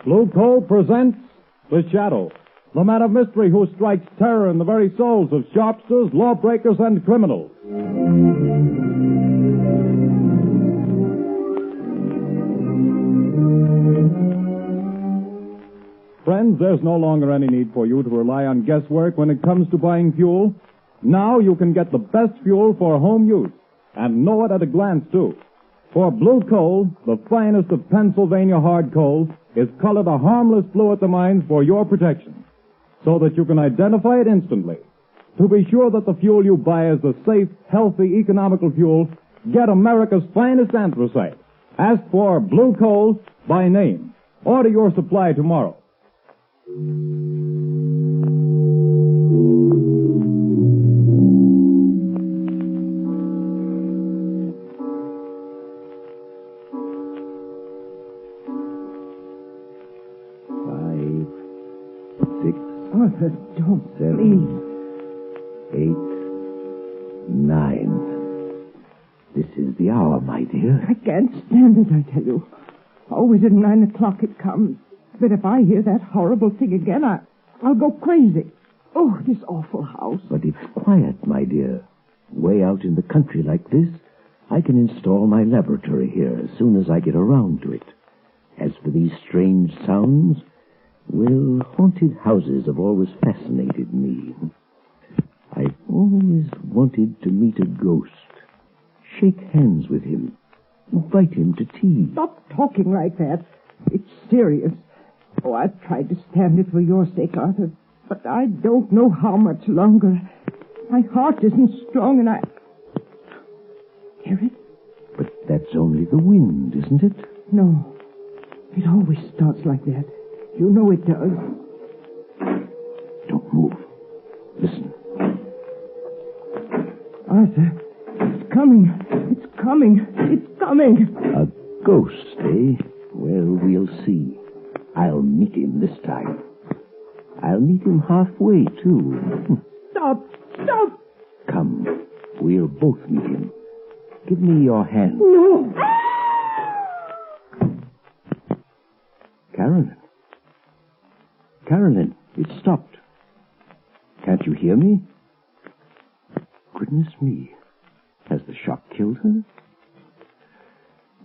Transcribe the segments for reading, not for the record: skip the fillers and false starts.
Blue Coal presents The Shadow, the man of mystery who strikes terror in the very souls of sharpsters, lawbreakers, and criminals. Friends, there's no longer any need for you to rely on guesswork when it comes to buying fuel. Now you can get the best fuel for home use, and know it at a glance, too. For Blue Coal, the finest of Pennsylvania hard coal, is colored a harmless blue at the mines for your protection, so that you can identify it instantly. To be sure that the fuel you buy is the safe, healthy, economical fuel, get America's finest anthracite. Ask for Blue Coal by name. Order your supply tomorrow. Arthur, don't. 7, Please. 8, 9. This is the hour, my dear. I can't stand it, I tell you. Always at 9 o'clock it comes. But if I hear that horrible thing again, I'll go crazy. Oh, this awful house. But it's quiet, my dear. Way out in the country like this, I can install my laboratory here as soon as I get around to it. As for these strange sounds, well, haunted houses have always fascinated me. I've always wanted to meet a ghost, shake hands with him, invite him to tea. Stop talking like that. It's serious. Oh, I've tried to stand it for your sake, Arthur, but I don't know how much longer. My heart isn't strong, and I... Hear it? But that's only the wind, isn't it? No. It always starts like that. You know it does. Don't move. Listen. Arthur, it's coming. It's coming. It's coming. A ghost, eh? Well, we'll see. I'll meet him this time. I'll meet him halfway, too. Stop. Stop. Come. We'll both meet him. Give me your hand. No. Carolyn. Carolyn, it stopped. Can't you hear me? Goodness me. Has the shock killed her?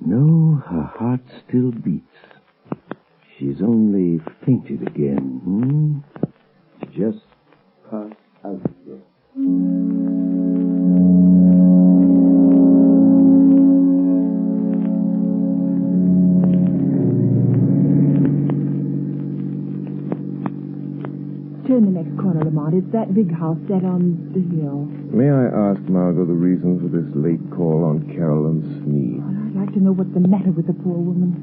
No, her heart still beats. She's only fainted again. Just pass out there. Turn the next corner, Lamont. It's that big house set on the hill. May I ask, Margot, the reason for this late call on Carolyn Sneed? Well, I'd like to know what's the matter with the poor woman.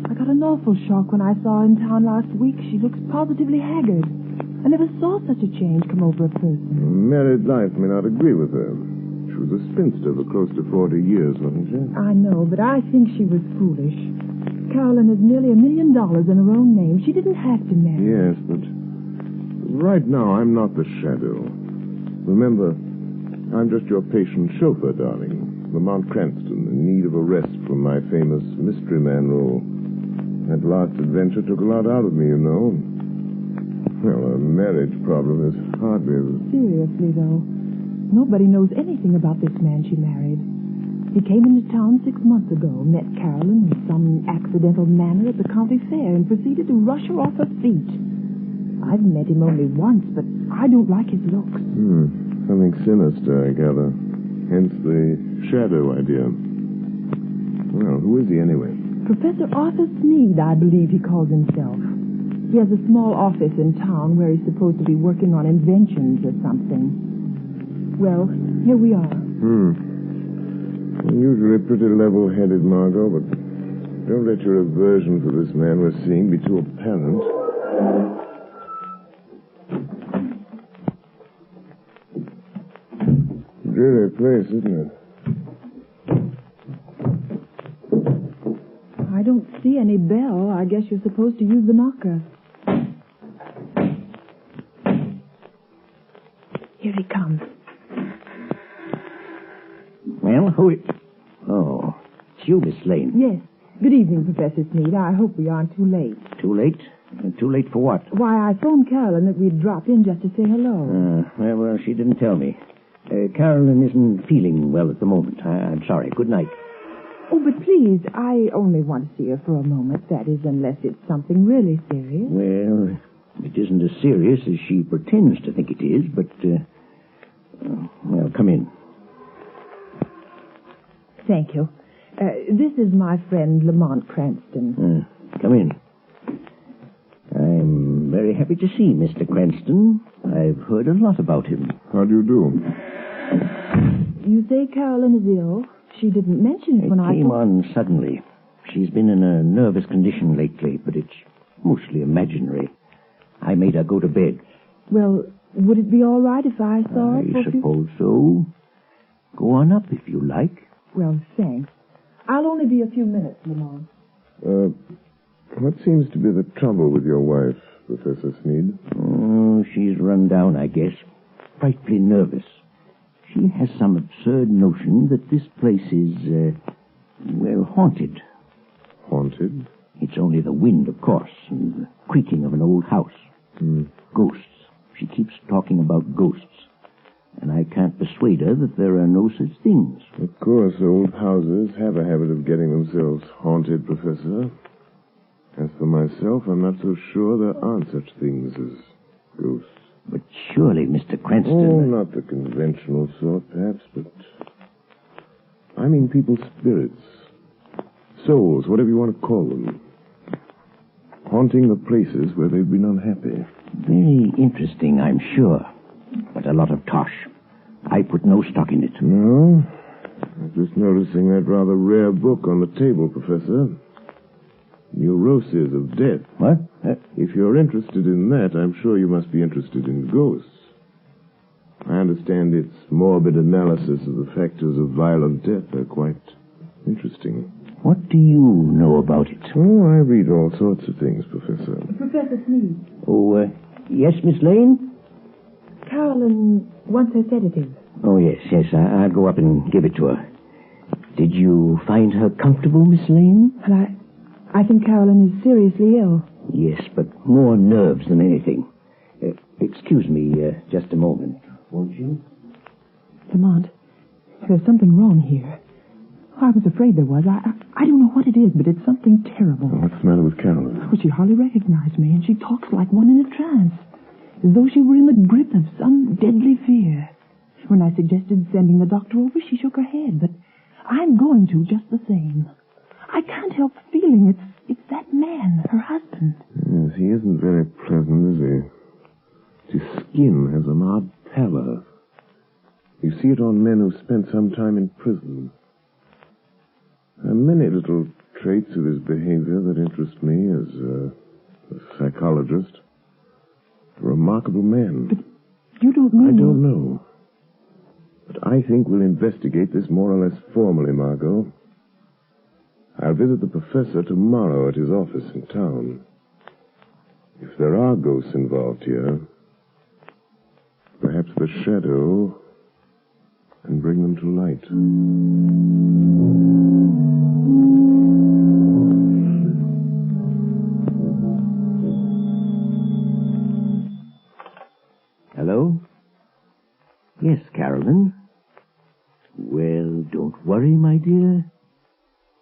I got an awful shock when I saw her in town last week. She looks positively haggard. I never saw such a change come over a person. Married life may not agree with her. She was a spinster for close to 40 years, wasn't she? I know, but I think she was foolish. Carolyn has nearly $1 million in her own name. She didn't have to marry. Yes, but right now I'm not the shadow. Remember, I'm just your patient chauffeur, darling. Lamont Cranston, in need of a rest from my famous mystery man role. That last adventure took a lot out of me, you know. Well, a marriage problem is hardly as... Seriously, though. Nobody knows anything about this man she married. He came into town 6 months ago, met Carolyn in some accidental manner at the county fair, and proceeded to rush her off her feet. I've met him only once, but I don't like his looks. Something sinister, I gather. Hence the shadow idea. Well, who is he anyway? Professor Arthur Sneed, I believe he calls himself. He has a small office in town where he's supposed to be working on inventions or something. Well, here we are. Usually pretty level-headed, Margot, but don't let your aversion for this man we're seeing be too apparent. Dreary place, isn't it? I don't see any bell. I guess you're supposed to use the knocker. Here he comes. Well, who is... Oh, it's you, Miss Lane. Yes. Good evening, Professor Sneed. I hope we aren't too late. Too late? Too late for what? Why, I phoned Carolyn that we'd drop in just to say hello. Well, she didn't tell me. Carolyn isn't feeling well at the moment. I'm sorry. Good night. Oh, but please, I only want to see her for a moment. That is, unless it's something really serious. Well, it isn't as serious as she pretends to think it is, but... well, come in. Thank you. This is my friend Lamont Cranston. Come in. I'm very happy to see Mr. Cranston. I've heard a lot about him. How do you do? You say Carolyn is ill? She didn't mention it when I... It came on suddenly. She's been in a nervous condition lately, but it's mostly imaginary. I made her go to bed. Well, would it be all right if I saw her? I suppose so. Go on up if you like. Well, thanks. I'll only be a few minutes, Lamont. What seems to be the trouble with your wife, Professor Sneed? Oh, she's run down, I guess. Frightfully nervous. She has some absurd notion that this place is, haunted. Haunted? It's only the wind, of course, and the creaking of an old house. Ghosts. She keeps talking about ghosts. And I can't persuade her that there are no such things. Of course, old houses have a habit of getting themselves haunted, Professor. As for myself, I'm not so sure there aren't such things as ghosts. But surely, Mr. Cranston... Oh, not the conventional sort, perhaps, but... I mean people's spirits. Souls, whatever you want to call them. Haunting the places where they've been unhappy. Very interesting, I'm sure. But a lot of tosh. I put no stock in it. No? I'm just noticing that rather rare book on the table, Professor. Neuroses of Death. What? If you're interested in that, I'm sure you must be interested in ghosts. I understand its morbid analysis of the factors of violent death are quite interesting. What do you know about it? Oh, I read all sorts of things, Professor. Professor Sneed. Oh, yes, Miss Lane? Carolyn wants her sedative. Oh, yes. I'll go up and give it to her. Did you find her comfortable, Miss Lane? Well, I think Carolyn is seriously ill. Yes, but more nerves than anything. Excuse me just a moment, won't you? Lamont, there's something wrong here. I was afraid there was. I don't know what it is, but it's something terrible. What's the matter with Carolyn? Well, she hardly recognized me, and she talks like one in a trance, as though she were in the grip of some deadly fear. When I suggested sending the doctor over, she shook her head, but I'm going to just the same. I can't help feeling it's that man, her husband. Yes, he isn't very pleasant, is he? His skin has an odd pallor. You see it on men who spent some time in prison. There are many little traits of his behavior that interest me as a psychologist. A remarkable man. But you don't know... I don't know. But I think we'll investigate this more or less formally, Margot. I'll visit the professor tomorrow at his office in town. If there are ghosts involved here, perhaps the shadow can bring them to light. Hello? Yes, Carolyn. Well, don't worry, my dear.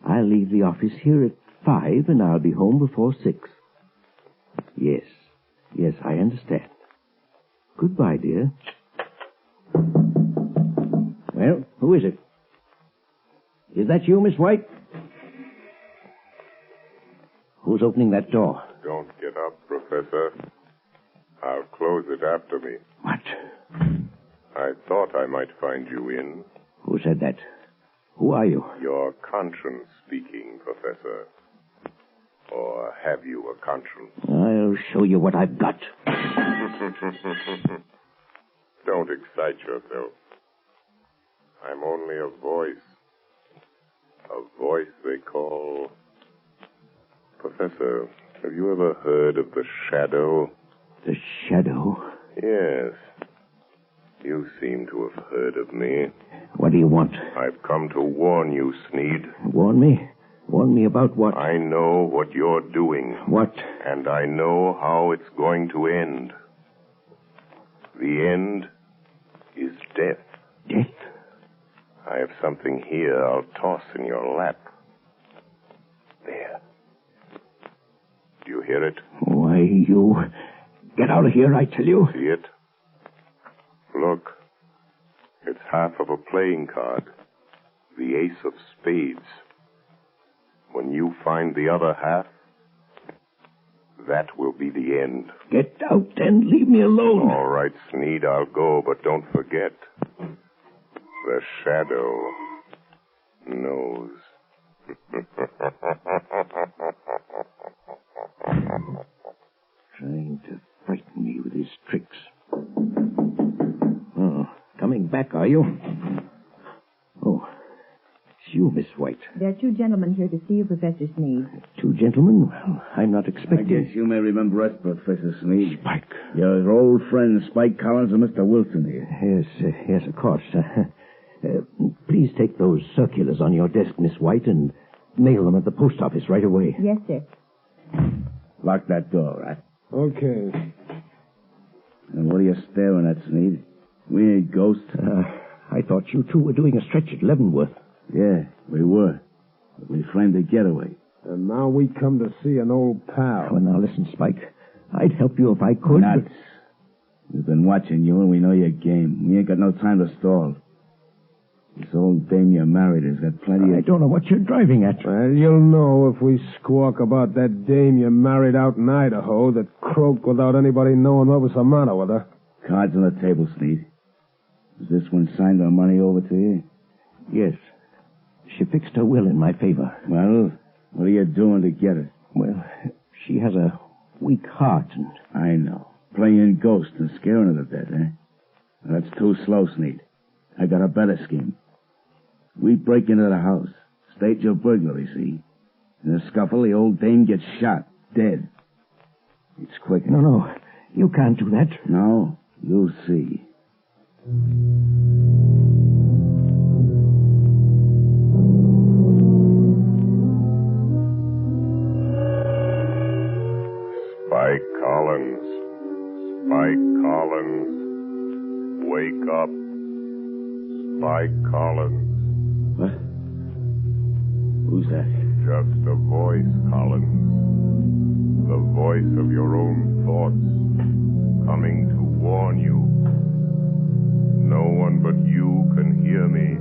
I'll leave the office here at 5, and I'll be home before 6. Yes, I understand. Goodbye, dear. Well, who is it? Is that you, Miss White? Who's opening that door? Don't get up, Professor. I'll close it after me. What? I thought I might find you in. Who said that? Who are you? Your conscience speaking, Professor. Or have you a conscience? I'll show you what I've got. Don't excite yourself. I'm only a voice. A voice they call... Professor, have you ever heard of the shadow? The shadow? Yes. You seem to have heard of me. What do you want? I've come to warn you, Sneed. Warn me? Warn me about what? I know what you're doing. What? And I know how it's going to end. The end is death. Death? I have something here I'll toss in your lap. There. Do you hear it? Why, you... Get out of here, I tell you. See it? Look. It's half of a playing card. The ace of spades. When you find the other half, that will be the end. Get out and leave me alone. All right, Sneed, I'll go, but don't forget. The shadow knows. Trying to frighten me with his tricks. Oh, coming back, are you? Oh, it's you, Miss White. There are two gentlemen here to see you, Professor Sneed. Two gentlemen? Well, I'm not expecting... I guess you may remember us, Professor Sneed. Spike. Your old friends, Spike Collins and Mr. Wilson here. Yes, of course. Please take those circulars on your desk, Miss White, and mail them at the post office right away. Yes, sir. Lock that door, right? Okay. And what are you staring at, Sneed? We ain't ghosts. I thought you two were doing a stretch at Leavenworth. Yeah, we were. But we framed a getaway. And now we come to see an old pal. Well, now listen, Spike. I'd help you if I could. Nuts. We've been watching you, and we know your game. We ain't got no time to stall. This old dame you married has got plenty of... I don't know what you're driving at. Well, you'll know if we squawk about that dame you married out in Idaho that croaked without anybody knowing what was the matter with her. Cards on the table, Sneed. Has this one signed our money over to you? Yes. She fixed her will in my favor. Well, what are you doing to get it? Well, she has a weak heart, and... I know. Playing ghost and scaring her to death, eh? Well, that's too slow, Sneed. I got a better scheme. We break into the house, stage a burglary, see? In a scuffle, the old dame gets shot, dead. It's quick. No, you can't do that. No, you'll see. Spike Collins. Spike Collins. Wake up. Spike Collins. What? Who's that? Just a voice, Collins. The voice of your own thoughts, coming to warn you. No one but you can hear me.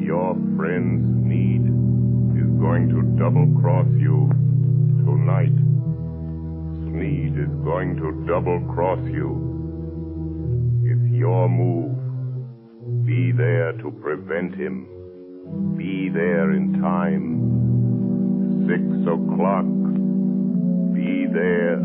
Your friend's need is going to double-cross you tonight. Sneed is going to double-cross you. It's your move. Be there to prevent him. Be there in time. 6 o'clock. Be there.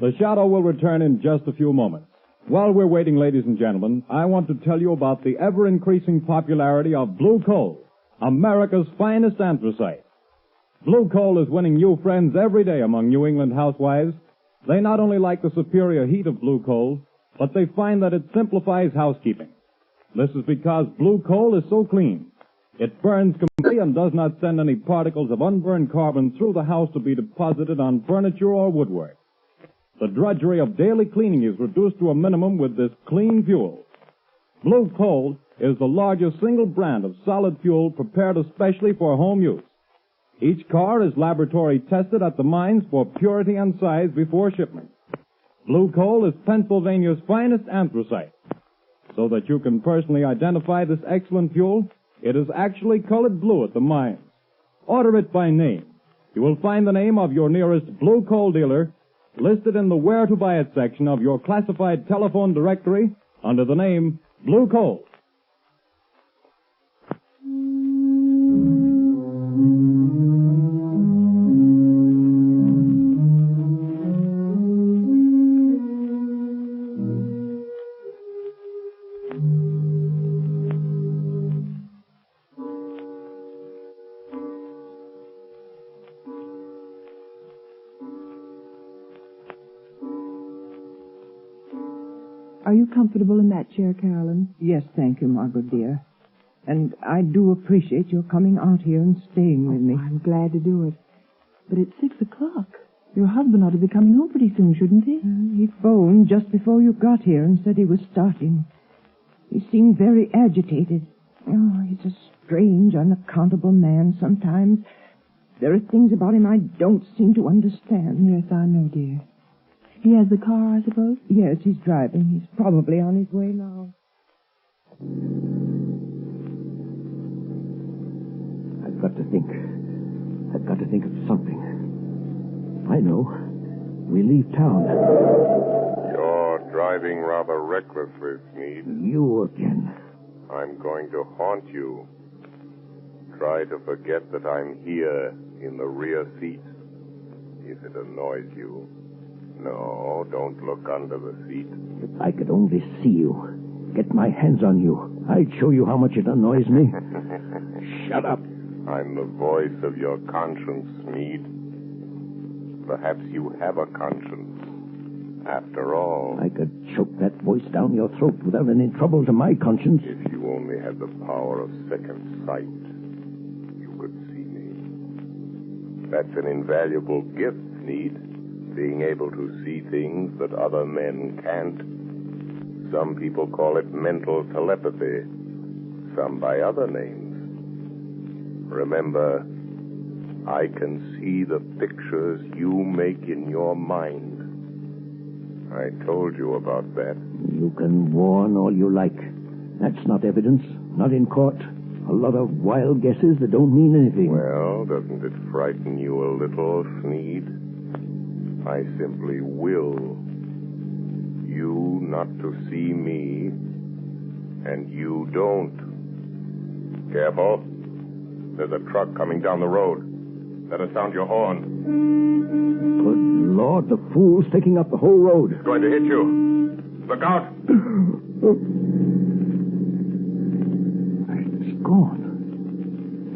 The Shadow will return in just a few moments. While we're waiting, ladies and gentlemen, I want to tell you about the ever-increasing popularity of Blue Coal, America's finest anthracite. Blue Coal is winning new friends every day among New England housewives. They not only like the superior heat of Blue Coal, but they find that it simplifies housekeeping. This is because Blue Coal is so clean. It burns completely and does not send any particles of unburned carbon through the house to be deposited on furniture or woodwork. The drudgery of daily cleaning is reduced to a minimum with this clean fuel. Blue Coal is the largest single brand of solid fuel prepared especially for home use. Each car is laboratory tested at the mines for purity and size before shipment. Blue Coal is Pennsylvania's finest anthracite. So that you can personally identify this excellent fuel, it is actually colored blue at the mines. Order it by name. You will find the name of your nearest Blue Coal dealer listed in the Where to Buy It section of your classified telephone directory under the name Blue Coal. Are you comfortable in that chair, Carolyn? Yes, thank you, Margaret, dear. And I do appreciate your coming out here and staying with me. I'm glad to do it. But it's 6 o'clock. Your husband ought to be coming home pretty soon, shouldn't he? He phoned just before you got here and said he was starting. He seemed very agitated. Oh, he's a strange, unaccountable man sometimes. There are things about him I don't seem to understand. Yes, I know, dear. He has the car, I suppose? Yes, he's driving. He's probably on his way now. I've got to think. I've got to think of something. I know. We leave town. You're driving rather recklessly, Sneed. You again. I'm going to haunt you. Try to forget that I'm here in the rear seat, if it annoys you. No, don't look under the seat. If I could only see you, get my hands on you, I'd show you how much it annoys me. Shut up. I'm the voice of your conscience, Sneed. Perhaps you have a conscience. After all, I could choke that voice down your throat without any trouble to my conscience. if you only had the power of second sight, you could see me. That's an invaluable gift, Sneed. Being able to see things that other men can't. Some people call it mental telepathy, some by other names. Remember, I can see the pictures you make in your mind. I told you about that. You can warn all you like. That's not evidence, not in court. A lot of wild guesses that don't mean anything. Well, doesn't it frighten you a little, Sneed? I simply will you not to see me, and you don't. Careful. There's a truck coming down the road. Better sound your horn. Good Lord, the fool's taking up the whole road. It's going to hit you. Look out. It's gone.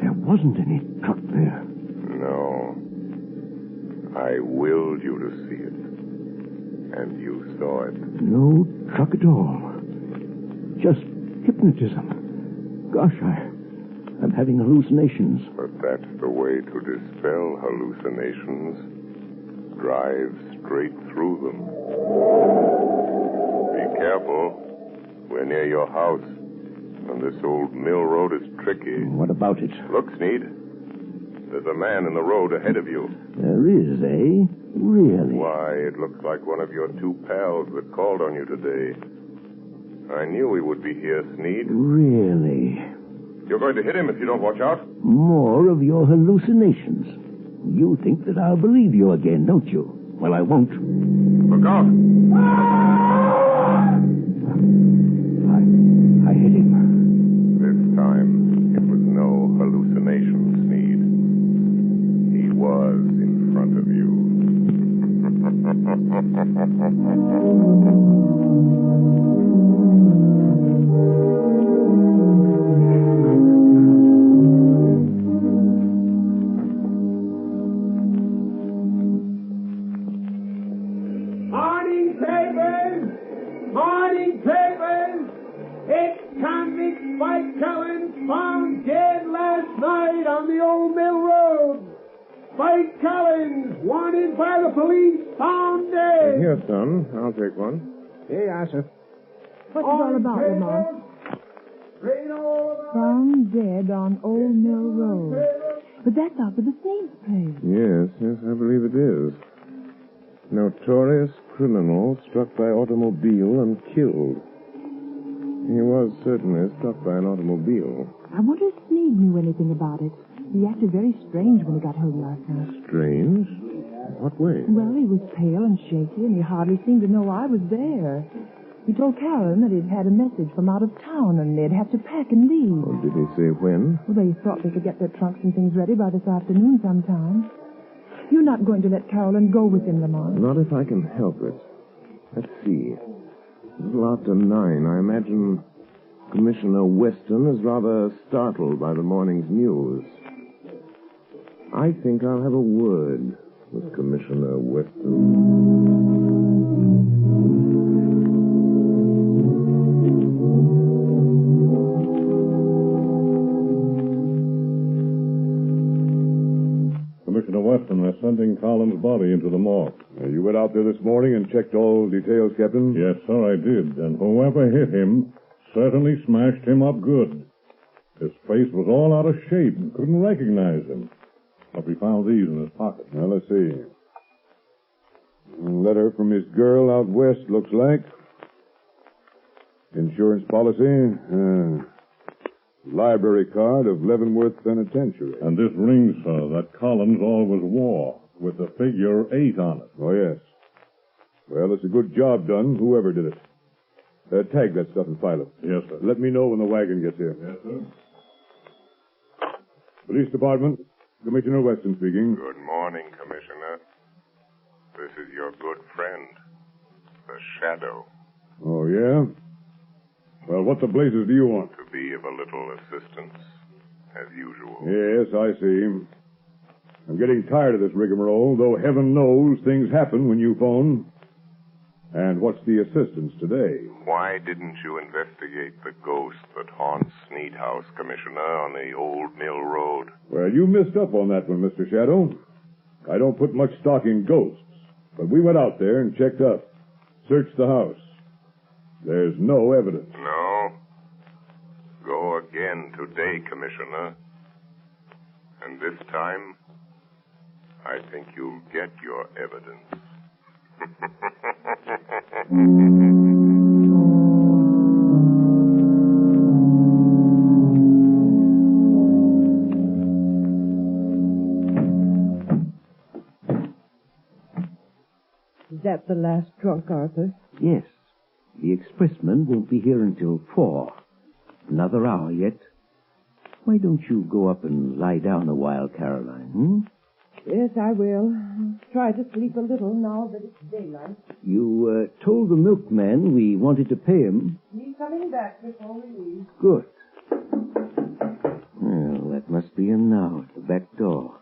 There wasn't any truck there. No. I willed you to see it. And you saw it. No truck at all. Just hypnotism. Gosh, I'm having hallucinations. But that's the way to dispel hallucinations. Drive straight through them. Be careful. We're near your house. And this old mill road is tricky. What about it? Look, Sneed. There's a man in the road ahead of you. There is, eh? Really? Why, it looks like one of your two pals that called on you today. I knew he would be here, Sneed. Really? You're going to hit him if you don't watch out. More of your hallucinations. You think that I'll believe you again, don't you? Well, I won't. Look out. I hit him. This time, it was no hallucination, Sneed. He was in front of you. Morning papers! Morning papers! It's convict Spike Cullen found dead last night on the old mill road. Spike Cullen, wanted by the police, found dead. Here, son. I'll take one. Hey, Asher. What's it all about, Lamont? Rain all about. Found dead on Old Mill Road. But that's out for the Sneed's place. Yes, I believe it is. Notorious criminal struck by automobile and killed. He was certainly struck by an automobile. I wonder if Sneed knew anything about it. He acted very strange when he got home last night. Strange? What way? Well, he was pale and shaky, and he hardly seemed to know I was there. He told Carolyn that he'd had a message from out of town, and they'd have to pack and leave. Oh, did he say when? Well, they thought they could get their trunks and things ready by this afternoon sometime. You're not going to let Carolyn go with him, Lamont? Not if I can help it. Let's see. A little after 9. I imagine Commissioner Weston is rather startled by the morning's news. I think I'll have a word with Commissioner Weston. Commissioner Weston, they're sending Collins' body into the morgue. You went out there this morning and checked all details, Captain? Yes, sir, I did. And whoever hit him certainly smashed him up good. His face was all out of shape and couldn't recognize him. But we found these in his pocket. Now, let's see. A letter from his girl out west, looks like. Insurance policy. Library card of Leavenworth Penitentiary. And this ring, sir, that Collins always wore, with the figure 8 on it. Oh, yes. Well, it's a good job done, whoever did it. Tag that stuff and file it. Yes, sir. Let me know when the wagon gets here. Yes, sir. Police Department, Commissioner Weston speaking. Good morning, Commissioner. This is your good friend, the Shadow. Oh, yeah? Well, what the blazes do you want? To be of a little assistance, as usual. Yes, I see. I'm getting tired of this rigmarole, though heaven knows things happen when you phone. And what's the assistance today? Why didn't you investigate the ghost that haunts Sneed House, Commissioner, on the Old Mill Road? Well, you missed up on that one, Mr. Shadow. I don't put much stock in ghosts, but we went out there and checked up, searched the house. There's no evidence. No? Go again today, Commissioner. And this time, I think you'll get your evidence. Is that the last drunk, Arthur? Yes. The expressman won't be here until 4. Another hour yet. Why don't you go up and lie down a while, Caroline, Yes, I will. I'll try to sleep a little now that it's daylight. You told the milkman we wanted to pay him. He's coming back before we leave. Good. Well, that must be him now at the back door.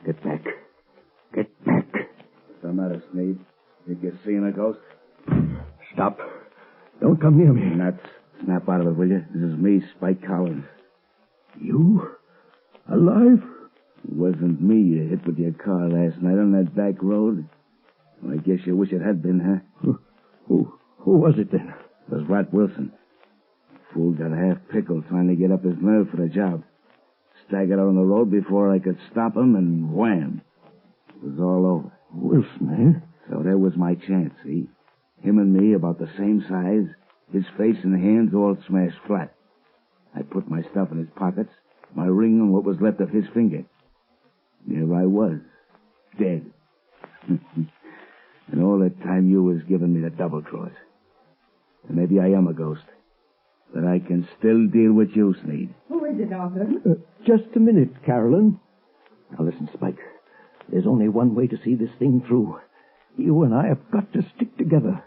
Get back. Get back. What's the matter, Sneed? Think you're seeing a ghost? Stop. Don't come near me. Nuts. Snap out of it, will you? This is me, Spike Collins. You? Alive? It wasn't me you hit with your car last night on that back road. Well, I guess you wish it had been, huh? Who was it then? It was Rat Wilson. Fool got half pickled trying to get up his nerve for the job. Staggered out on the road before I could stop him, and wham! It was all over. Wilson, eh? So there was my chance, see? Him and me about the same size, his face and hands all smashed flat. I put my stuff in his pockets, my ring and what was left of his finger. There I was, dead. And all that time you was giving me the double cross. And maybe I am a ghost, but I can still deal with you, Sneed. Who is it, Arthur? Just a minute, Carolyn. Now listen, Spike. There's only one way to see this thing through. You and I have got to stick together.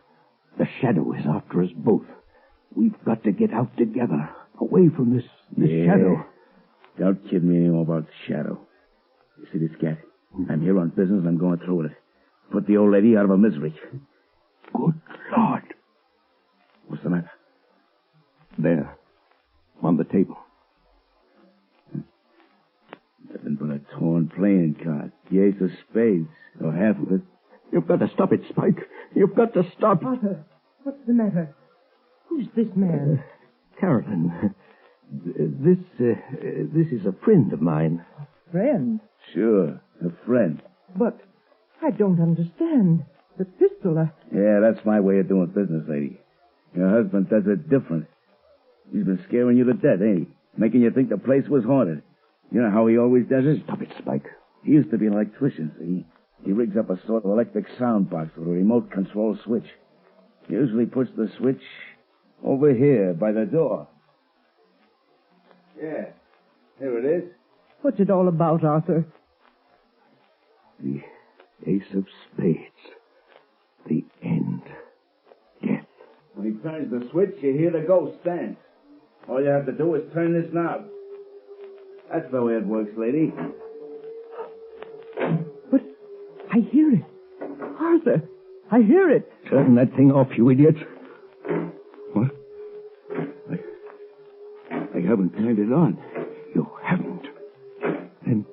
The Shadow is after us both. We've got to get out together, away from this Shadow. Don't kid me anymore about the Shadow. You see this cat? I'm here on business and I'm going through with it. Put the old lady out of her misery. Good Lord. What's the matter? There. On the table. Nothing but a torn playing card. The ace of spades, or half of it. You've got to stop it, Spike. You've got to stop. Arthur, what's the matter? Who's this man? Carolyn, this is a friend of mine. Friend? Sure, a friend. But I don't understand. The pistol, Yeah, that's my way of doing business, lady. Your husband does it different. He's been scaring you to death, ain't he? Making you think the place was haunted. You know how he always does it? Stop it, Spike. He used to be an electrician, see? He rigs up a sort of electric sound box with a remote control switch. He usually puts the switch over here by the door. Yeah, here it is. What's it all about, Arthur? The ace of spades. The end. Death. When he turns the switch, you hear the ghost dance. All you have to do is turn this knob. That's the way it works, lady. But I hear it. Arthur, I hear it. Turn that thing off, you idiot. What? I haven't turned it on. You haven't. Then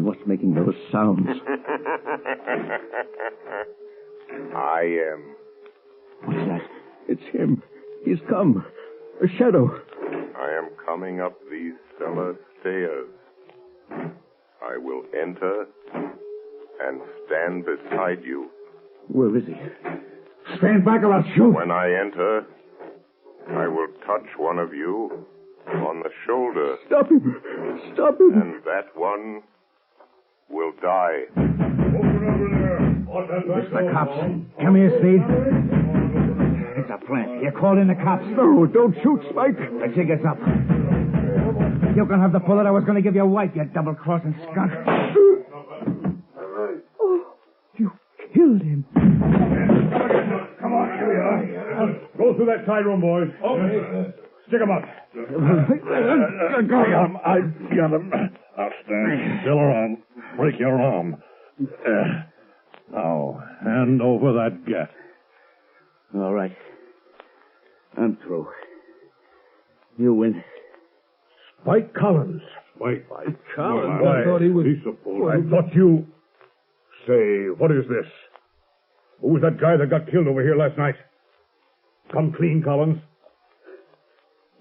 what's making those sounds? I am. What's that? It's him. He's come. A shadow. I am coming up these cellar stairs. I will enter and stand beside you. Where is he? Stand back or I'll shoot. When I enter, I will touch one of you on the shoulder. Stop him. Stop him. And that one will die. Open over there. It's the cops. Come here, Sneed. It's a plant. You called in the cops. No, don't shoot, Spike. The jig is up. You can have the bullet I was going to give your wife, you double-crossing skunk. Oh, you killed him. Come on, here we are. Go through that side room, boys. Okay. Stick him up. I got him. Now stand still around. Break your arm. Now, hand over that gat. All right. I'm through. You win. Spike Collins. Spike Collins? I thought he was... He's a fool. I thought you... Say, what is this? Who was that guy that got killed over here last night? Come clean, Collins.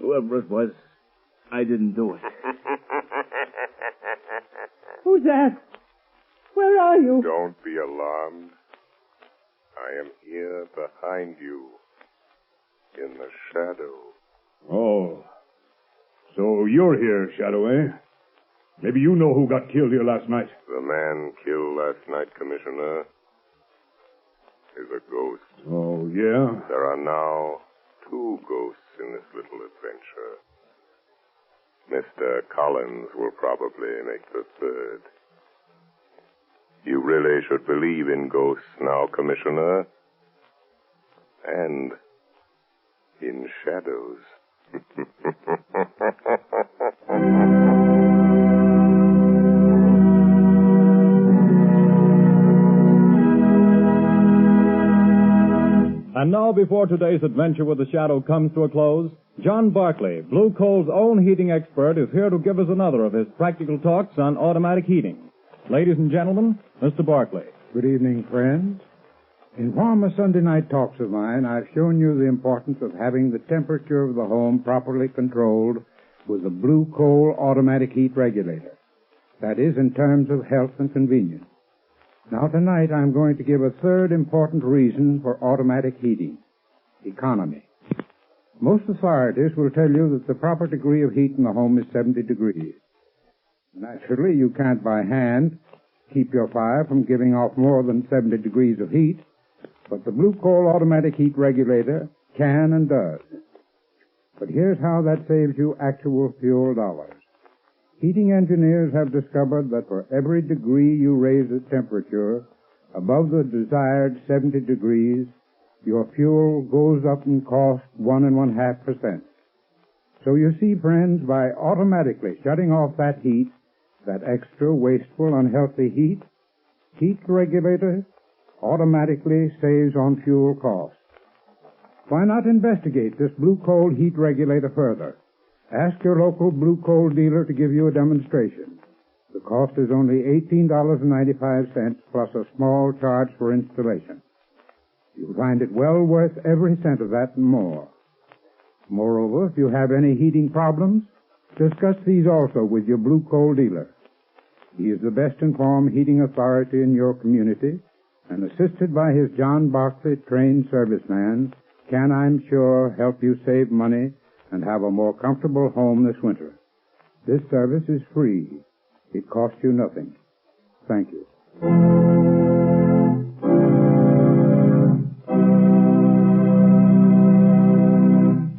Whoever it was, I didn't do it. Who's that? Where are you? Don't be alarmed. I am here behind you, in the shadow. Oh. So you're here, Shadow, eh? Maybe you know who got killed here last night. The man killed last night, Commissioner, is a ghost. Oh, yeah? There are now 2 ghosts in this little adventure. Mr. Collins will probably make the 3rd. You really should believe in ghosts now, Commissioner. And in shadows. And now, before today's adventure with the Shadow comes to a close, John Barclay, Blue Coal's own heating expert, is here to give us another of his practical talks on automatic heating. Ladies and gentlemen, Mr. Barclay. Good evening, friends. In former Sunday night talks of mine, I've shown you the importance of having the temperature of the home properly controlled with a Blue Coal automatic heat regulator. That is, in terms of health and convenience. Now, tonight, I'm going to give a third important reason for automatic heating: economy. Most authorities will tell you that the proper degree of heat in the home is 70 degrees. Naturally, you can't by hand keep your fire from giving off more than 70 degrees of heat, but the Blue Coal automatic heat regulator can and does. But here's how that saves you actual fuel dollars. Heating engineers have discovered that for every degree you raise the temperature above the desired 70 degrees, your fuel goes up in cost 1.5%. So you see, friends, by automatically shutting off that heat, that extra, wasteful, unhealthy heat regulator automatically saves on fuel costs. Why not investigate this Blue Coal heat regulator further? Ask your local Blue Coal dealer to give you a demonstration. The cost is only $18.95 plus a small charge for installation. You'll find it well worth every cent of that and more. Moreover, if you have any heating problems, discuss these also with your Blue Coal dealer. He is the best informed heating authority in your community, and assisted by his John Barclay trained serviceman, can, I'm sure, help you save money and have a more comfortable home this winter. This service is free. It costs you nothing. Thank you.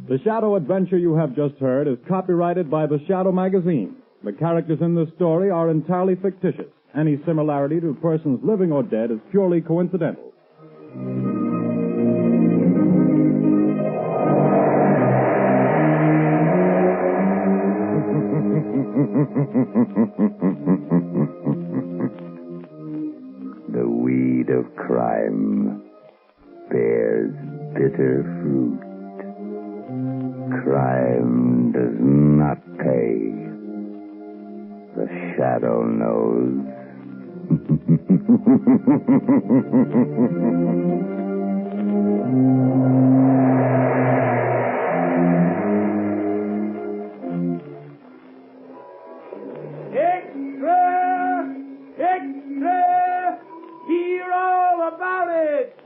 The Shadow adventure you have just heard is copyrighted by the Shadow magazine. The characters in this story are entirely fictitious. Any similarity to persons living or dead is purely coincidental. The weed of crime. bitter fruit. Crime does not pay. The shadow knows. Extra! Hear all about it!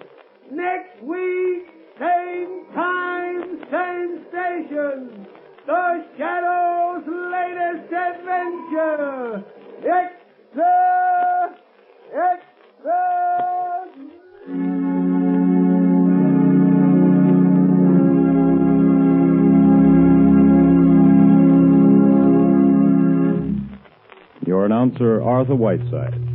Next week, same time, same station. The Shadow's latest adventure. Extra! Extra! Your announcer, Arthur Whiteside.